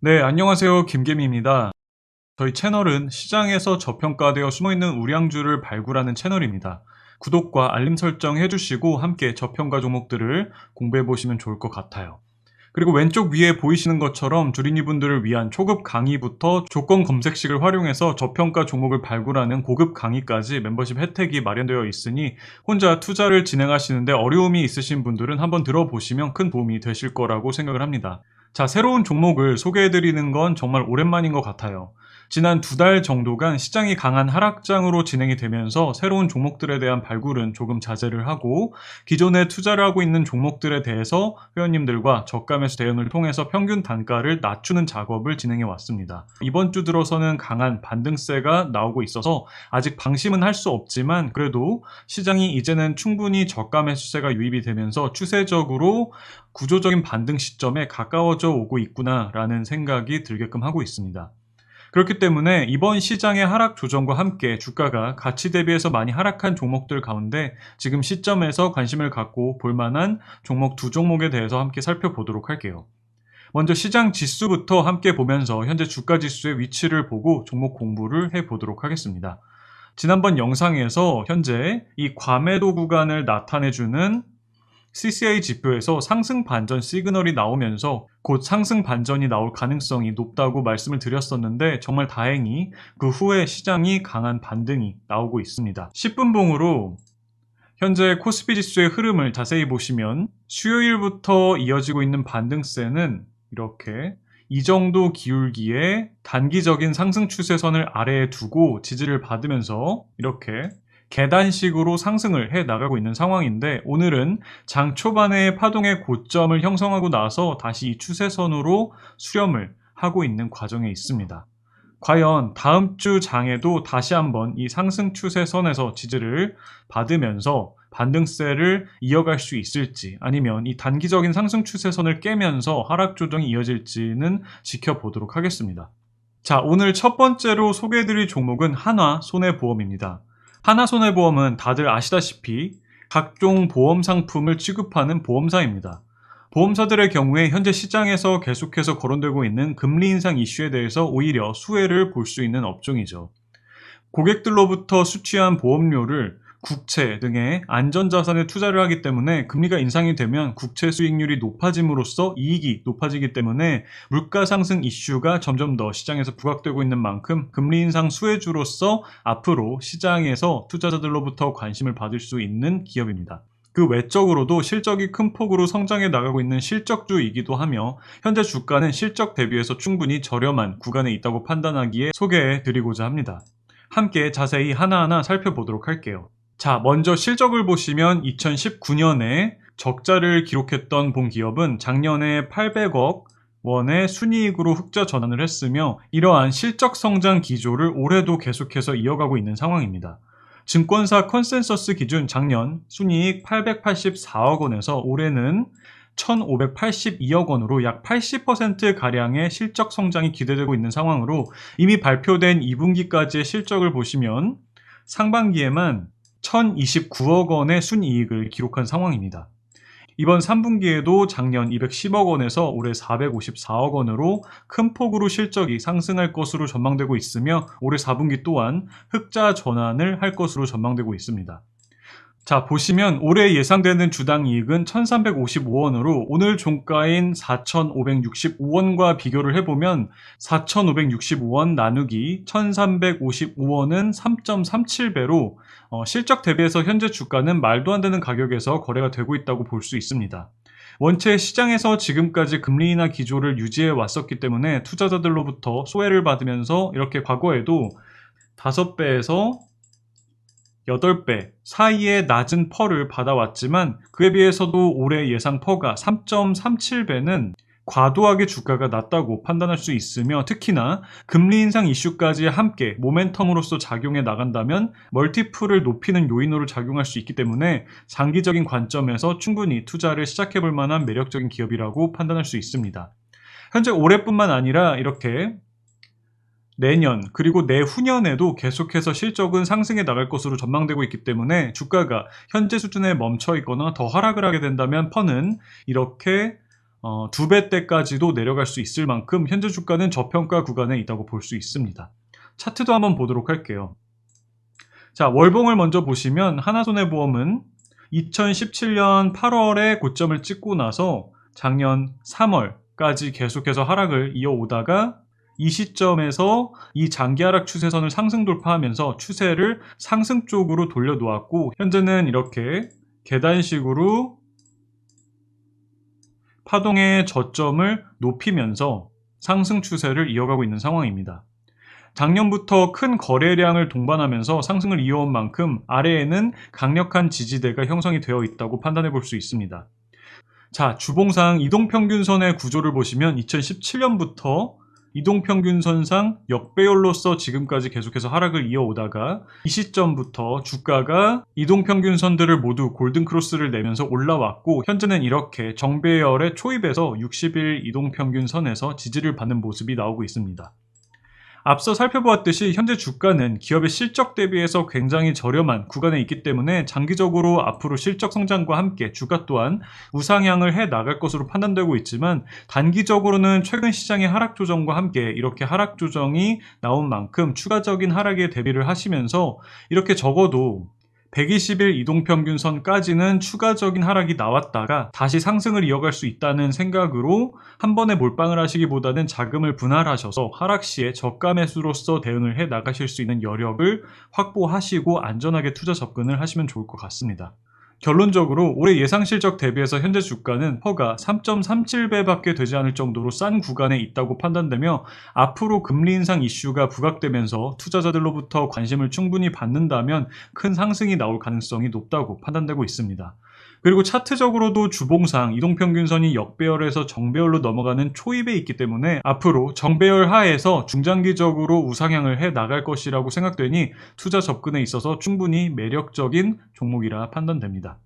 네, 안녕하세요. 김계미입니다. 저희 채널은 시장에서 저평가되어 숨어있는 우량주를 발굴하는 채널입니다. 구독과 알림 설정 해주시고 함께 저평가 종목들을 공부해보시면 좋을 것 같아요. 그리고 왼쪽 위에 보이시는 것처럼 주린이분들을 위한 초급 강의부터 조건 검색식을 활용해서 저평가 종목을 발굴하는 고급 강의까지 멤버십 혜택이 마련되어 있으니 혼자 투자를 진행하시는데 어려움이 있으신 분들은 한번 들어보시면 큰 도움이 되실 거라고 생각을 합니다. 자, 새로운 종목을 소개해드리는 건 정말 오랜만인 것 같아요. 지난 2달 정도간 시장이 강한 하락장으로 진행이 되면서 새로운 종목들에 대한 발굴은 조금 자제를 하고 기존에 투자를 하고 있는 종목들에 대해서 회원님들과 저가 매수 대응을 통해서 평균 단가를 낮추는 작업을 진행해 왔습니다. 이번 주 들어서는 강한 반등세가 나오고 있어서 아직 방심은 할 수 없지만 그래도 시장이 이제는 충분히 저가 매수세가 유입이 되면서 추세적으로 구조적인 반등 시점에 가까워져 오고 있구나라는 생각이 들게끔 하고 있습니다. 그렇기 때문에 이번 시장의 하락 조정과 함께 주가가 가치 대비해서 많이 하락한 종목들 가운데 지금 시점에서 관심을 갖고 볼만한 종목 2종목에 대해서 함께 살펴보도록 할게요. 먼저 시장 지수부터 함께 보면서 현재 주가 지수의 위치를 보고 종목 공부를 해보도록 하겠습니다. 지난번 영상에서 현재 이 과매도 구간을 나타내주는 CCI 지표에서 상승 반전 시그널이 나오면서 곧 상승 반전이 나올 가능성이 높다고 말씀을 드렸었는데 정말 다행히 그 후에 시장이 강한 반등이 나오고 있습니다. 10분봉으로 현재 코스피 지수의 흐름을 자세히 보시면 수요일부터 이어지고 있는 반등세는 이렇게 이 정도 기울기에 단기적인 상승 추세선을 아래에 두고 지지를 받으면서 이렇게 계단식으로 상승을 해 나가고 있는 상황인데 오늘은 장 초반에 파동의 고점을 형성하고 나서 다시 이 추세선으로 수렴을 하고 있는 과정에 있습니다. 과연 다음 주 장에도 다시 한번 이 상승 추세선에서 지지를 받으면서 반등세를 이어갈 수 있을지 아니면 이 단기적인 상승 추세선을 깨면서 하락 조정이 이어질지는 지켜보도록 하겠습니다. 자, 오늘 첫 번째로 소개해드릴 종목은 하나손해보험입니다. 하나손해보험은 다들 아시다시피 각종 보험 상품을 취급하는 보험사입니다. 보험사들의 경우에 현재 시장에서 계속해서 거론되고 있는 금리 인상 이슈에 대해서 오히려 수혜를 볼 수 있는 업종이죠. 고객들로부터 수취한 보험료를 국채 등의 안전자산에 투자를 하기 때문에 금리가 인상이 되면 국채 수익률이 높아짐으로써 이익이 높아지기 때문에 물가 상승 이슈가 점점 더 시장에서 부각되고 있는 만큼 금리 인상 수혜주로서 앞으로 시장에서 투자자들로부터 관심을 받을 수 있는 기업입니다. 그 외적으로도 실적이 큰 폭으로 성장해 나가고 있는 실적주이기도 하며 현재 주가는 실적 대비해서 충분히 저렴한 구간에 있다고 판단하기에 소개해 드리고자 합니다. 함께 자세히 하나하나 살펴보도록 할게요. 자, 먼저 실적을 보시면 2019년에 적자를 기록했던 본 기업은 작년에 800억 원의 순이익으로 흑자 전환을 했으며 이러한 실적 성장 기조를 올해도 계속해서 이어가고 있는 상황입니다. 증권사 컨센서스 기준 작년 순이익 884억 원에서 올해는 1,582억 원으로 약 80%가량의 실적 성장이 기대되고 있는 상황으로 이미 발표된 2분기까지의 실적을 보시면 상반기에만 1,029억 원의 순이익을 기록한 상황입니다. 이번 3분기에도 작년 210억 원에서 올해 454억 원으로 큰 폭으로 실적이 상승할 것으로 전망되고 있으며 올해 4분기 또한 흑자 전환을 할 것으로 전망되고 있습니다. 자, 보시면 올해 예상되는 주당 이익은 1,355원으로 오늘 종가인 4,565원과 비교를 해보면 4,565원 나누기 1,355원은 3.37배로 실적 대비해서 현재 주가는 말도 안 되는 가격에서 거래가 되고 있다고 볼 수 있습니다. 원체 시장에서 지금까지 금리 인하 기조를 유지해 왔었기 때문에 투자자들로부터 소외를 받으면서 이렇게 과거에도 5배에서 8배 사이의 낮은 펄을 받아왔지만 그에 비해서도 올해 예상 펄가 3.37배는 과도하게 주가가 낮다고 판단할 수 있으며 특히나 금리 인상 이슈까지 함께 모멘텀으로서 작용해 나간다면 멀티플을 높이는 요인으로 작용할 수 있기 때문에 장기적인 관점에서 충분히 투자를 시작해 볼 만한 매력적인 기업이라고 판단할 수 있습니다. 현재 올해뿐만 아니라 이렇게 내년 그리고 내후년에도 계속해서 실적은 상승해 나갈 것으로 전망되고 있기 때문에 주가가 현재 수준에 멈춰 있거나 더 하락을 하게 된다면 펀은 이렇게 2배대까지도 내려갈 수 있을 만큼 현재 주가는 저평가 구간에 있다고 볼 수 있습니다. 차트도 한번 보도록 할게요. 자, 월봉을 먼저 보시면 하나손해보험은 2017년 8월에 고점을 찍고 나서 작년 3월까지 계속해서 하락을 이어오다가 이 시점에서 이 장기 하락 추세선을 상승 돌파하면서 추세를 상승 쪽으로 돌려놓았고, 현재는 이렇게 계단식으로 파동의 저점을 높이면서 상승 추세를 이어가고 있는 상황입니다. 작년부터 큰 거래량을 동반하면서 상승을 이어온 만큼 아래에는 강력한 지지대가 형성이 되어 있다고 판단해 볼 수 있습니다. 자, 주봉상 이동평균선의 구조를 보시면 2017년부터 이동평균선상 역배열로서 지금까지 계속해서 하락을 이어오다가 이 시점부터 주가가 이동평균선들을 모두 골든크로스를 내면서 올라왔고, 현재는 이렇게 정배열의 초입에서 60일 이동평균선에서 지지를 받는 모습이 나오고 있습니다. 앞서 살펴보았듯이 현재 주가는 기업의 실적 대비해서 굉장히 저렴한 구간에 있기 때문에 장기적으로 앞으로 실적 성장과 함께 주가 또한 우상향을 해 나갈 것으로 판단되고 있지만, 단기적으로는 최근 시장의 하락 조정과 함께 이렇게 하락 조정이 나온 만큼 추가적인 하락에 대비를 하시면서 이렇게 적어도 120일 이동평균선까지는 추가적인 하락이 나왔다가 다시 상승을 이어갈 수 있다는 생각으로 한 번에 몰빵을 하시기보다는 자금을 분할하셔서 하락 시에 저가 매수로서 대응을 해 나가실 수 있는 여력을 확보하시고 안전하게 투자 접근을 하시면 좋을 것 같습니다. 결론적으로 올해 예상 실적 대비해서 현재 주가는 퍼가 3.37배밖에 되지 않을 정도로 싼 구간에 있다고 판단되며, 앞으로 금리 인상 이슈가 부각되면서 투자자들로부터 관심을 충분히 받는다면 큰 상승이 나올 가능성이 높다고 판단되고 있습니다. 그리고 차트적으로도 주봉상 이동평균선이 역배열에서 정배열로 넘어가는 초입에 있기 때문에 앞으로 정배열 하에서 중장기적으로 우상향을 해 나갈 것이라고 생각되니 투자 접근에 있어서 충분히 매력적인 종목이라 판단됩니다.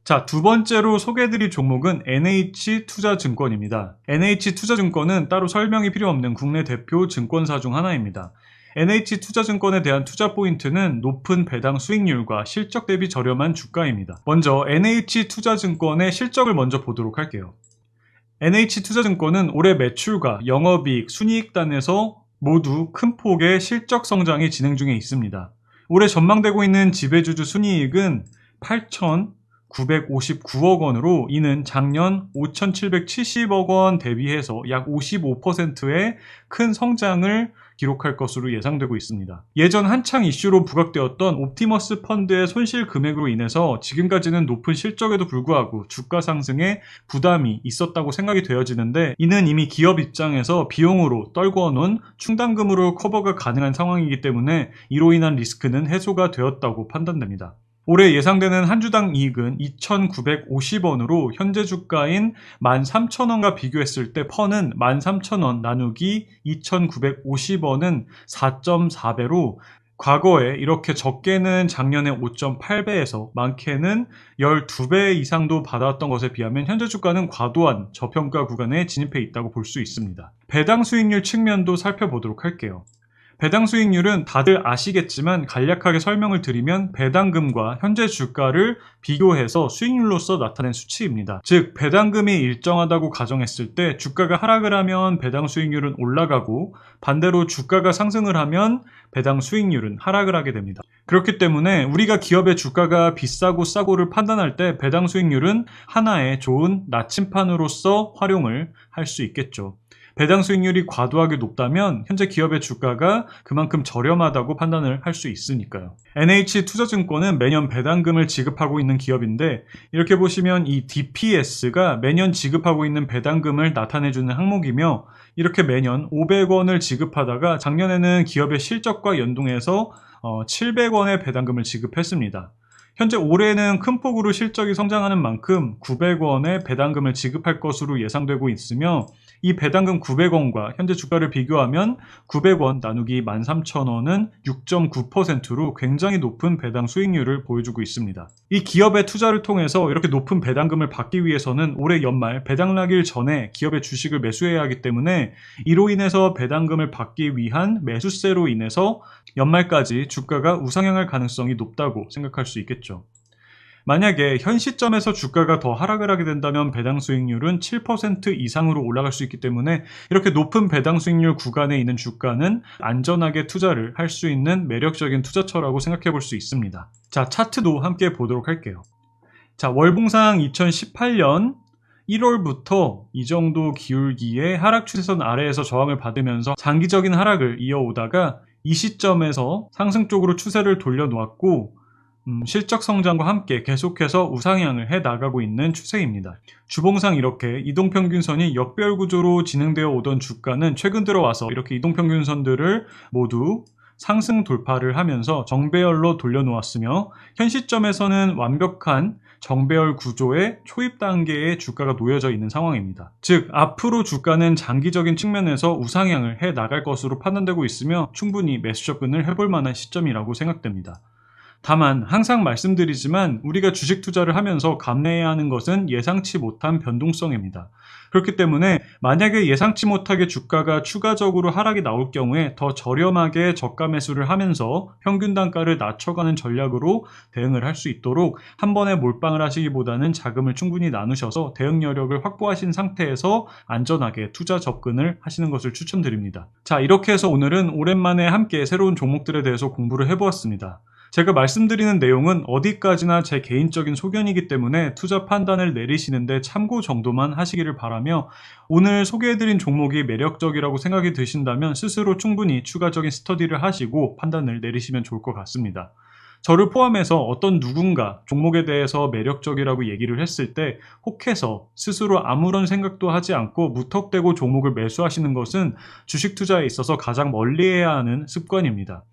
자, 두 번째로 소개해드릴 종목은 NH투자증권입니다. NH투자증권은 따로 설명이 필요 없는 국내 대표 증권사 중 하나입니다. NH투자증권에 대한 투자 포인트는 높은 배당 수익률과 실적 대비 저렴한 주가입니다. 먼저 NH투자증권의 실적을 먼저 보도록 할게요. NH투자증권은 올해 매출과 영업이익, 순이익단에서 모두 큰 폭의 실적 성장이 진행 중에 있습니다. 올해 전망되고 있는 지배주주 순이익은 8,959억 원으로 이는 작년 5,770억 원 대비해서 약 55%의 큰 성장을 기록할 것으로 예상되고 있습니다. 예전 한창 이슈로 부각되었던 옵티머스 펀드의 손실 금액으로 인해서 지금까지는 높은 실적에도 불구하고 주가 상승에 부담이 있었다고 생각이 되어지는데, 이는 이미 기업 입장에서 비용으로 떨궈 놓은 충당금으로 커버가 가능한 상황이기 때문에 이로 인한 리스크는 해소가 되었다고 판단됩니다. 올해 예상되는 한 주당 이익은 2,950원으로 현재 주가인 13,000원과 비교했을 때 퍼는 13,000원 나누기 2,950원은 4.4배로 과거에 이렇게 적게는 작년에 5.8배에서 많게는 12배 이상도 받아왔던 것에 비하면 현재 주가는 과도한 저평가 구간에 진입해 있다고 볼 수 있습니다. 배당 수익률 측면도 살펴보도록 할게요. 배당 수익률은 다들 아시겠지만 간략하게 설명을 드리면 배당금과 현재 주가를 비교해서 수익률로서 나타낸 수치입니다. 즉, 배당금이 일정하다고 가정했을 때 주가가 하락을 하면 배당 수익률은 올라가고, 반대로 주가가 상승을 하면 배당 수익률은 하락을 하게 됩니다. 그렇기 때문에 우리가 기업의 주가가 비싸고 싸고를 판단할 때 배당 수익률은 하나의 좋은 나침판으로서 활용을 할 수 있겠죠. 배당 수익률이 과도하게 높다면 현재 기업의 주가가 그만큼 저렴하다고 판단을 할 수 있으니까요. NH투자증권은 매년 배당금을 지급하고 있는 기업인데, 이렇게 보시면 이 DPS가 매년 지급하고 있는 배당금을 나타내주는 항목이며, 이렇게 매년 500원을 지급하다가 작년에는 기업의 실적과 연동해서 700원의 배당금을 지급했습니다. 현재 올해는 큰 폭으로 실적이 성장하는 만큼 900원의 배당금을 지급할 것으로 예상되고 있으며, 이 배당금 900원과 현재 주가를 비교하면 900원 나누기 13,000원은 6.9%로 굉장히 높은 배당 수익률을 보여주고 있습니다. 이 기업의 투자를 통해서 이렇게 높은 배당금을 받기 위해서는 올해 연말 배당나길 전에 기업의 주식을 매수해야 하기 때문에, 이로 인해서 배당금을 받기 위한 매수세로 인해서 연말까지 주가가 우상향할 가능성이 높다고 생각할 수 있겠죠. 만약에 현 시점에서 주가가 더 하락을 하게 된다면 배당 수익률은 7% 이상으로 올라갈 수 있기 때문에 이렇게 높은 배당 수익률 구간에 있는 주가는 안전하게 투자를 할 수 있는 매력적인 투자처라고 생각해 볼 수 있습니다. 자, 차트도 함께 보도록 할게요. 자, 월봉상 2018년 1월부터 이 정도 기울기에 하락 추세선 아래에서 저항을 받으면서 장기적인 하락을 이어오다가 이 시점에서 상승 쪽으로 추세를 돌려놓았고 실적 성장과 함께 계속해서 우상향을 해 나가고 있는 추세입니다. 주봉상 이렇게 이동평균선이 역별 구조로 진행되어 오던 주가는 최근 들어와서 이렇게 이동평균선들을 모두 상승 돌파를 하면서 정배열로 돌려놓았으며 현 시점에서는 완벽한 정배열 구조의 초입 단계에 주가가 놓여져 있는 상황입니다. 즉 앞으로 주가는 장기적인 측면에서 우상향을 해 나갈 것으로 판단되고 있으며 충분히 매수 접근을 해볼 만한 시점이라고 생각됩니다. 다만 항상 말씀드리지만 우리가 주식 투자를 하면서 감내해야 하는 것은 예상치 못한 변동성입니다. 그렇기 때문에 만약에 예상치 못하게 주가가 추가적으로 하락이 나올 경우에 더 저렴하게 저가 매수를 하면서 평균 단가를 낮춰가는 전략으로 대응을 할 수 있도록 한 번에 몰빵을 하시기보다는 자금을 충분히 나누셔서 대응 여력을 확보하신 상태에서 안전하게 투자 접근을 하시는 것을 추천드립니다. 자, 이렇게 해서 오늘은 오랜만에 함께 새로운 종목들에 대해서 공부를 해보았습니다. 제가 말씀드리는 내용은 어디까지나 제 개인적인 소견이기 때문에 투자 판단을 내리시는데 참고 정도만 하시기를 바라며 오늘 소개해드린 종목이 매력적이라고 생각이 드신다면 스스로 충분히 추가적인 스터디를 하시고 판단을 내리시면 좋을 것 같습니다. 저를 포함해서 어떤 누군가 종목에 대해서 매력적이라고 얘기를 했을 때 혹해서 스스로 아무런 생각도 하지 않고 무턱대고 종목을 매수하시는 것은 주식 투자에 있어서 가장 멀리해야 하는 습관입니다.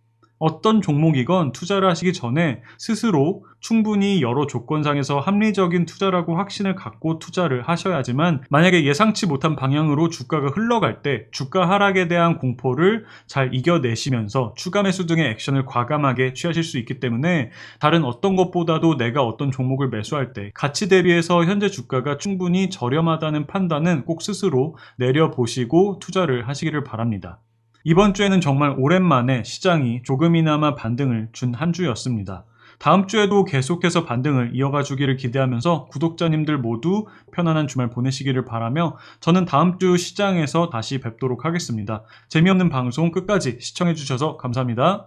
어떤 종목이건 투자를 하시기 전에 스스로 충분히 여러 조건상에서 합리적인 투자라고 확신을 갖고 투자를 하셔야지만 만약에 예상치 못한 방향으로 주가가 흘러갈 때 주가 하락에 대한 공포를 잘 이겨내시면서 추가 매수 등의 액션을 과감하게 취하실 수 있기 때문에 다른 어떤 것보다도 내가 어떤 종목을 매수할 때 가치 대비해서 현재 주가가 충분히 저렴하다는 판단은 꼭 스스로 내려보시고 투자를 하시기를 바랍니다. 이번 주에는 정말 오랜만에 시장이 조금이나마 반등을 준 한 주였습니다. 다음 주에도 계속해서 반등을 이어가 주기를 기대하면서 구독자님들 모두 편안한 주말 보내시기를 바라며 저는 다음 주 시장에서 다시 뵙도록 하겠습니다. 재미없는 방송 끝까지 시청해 주셔서 감사합니다.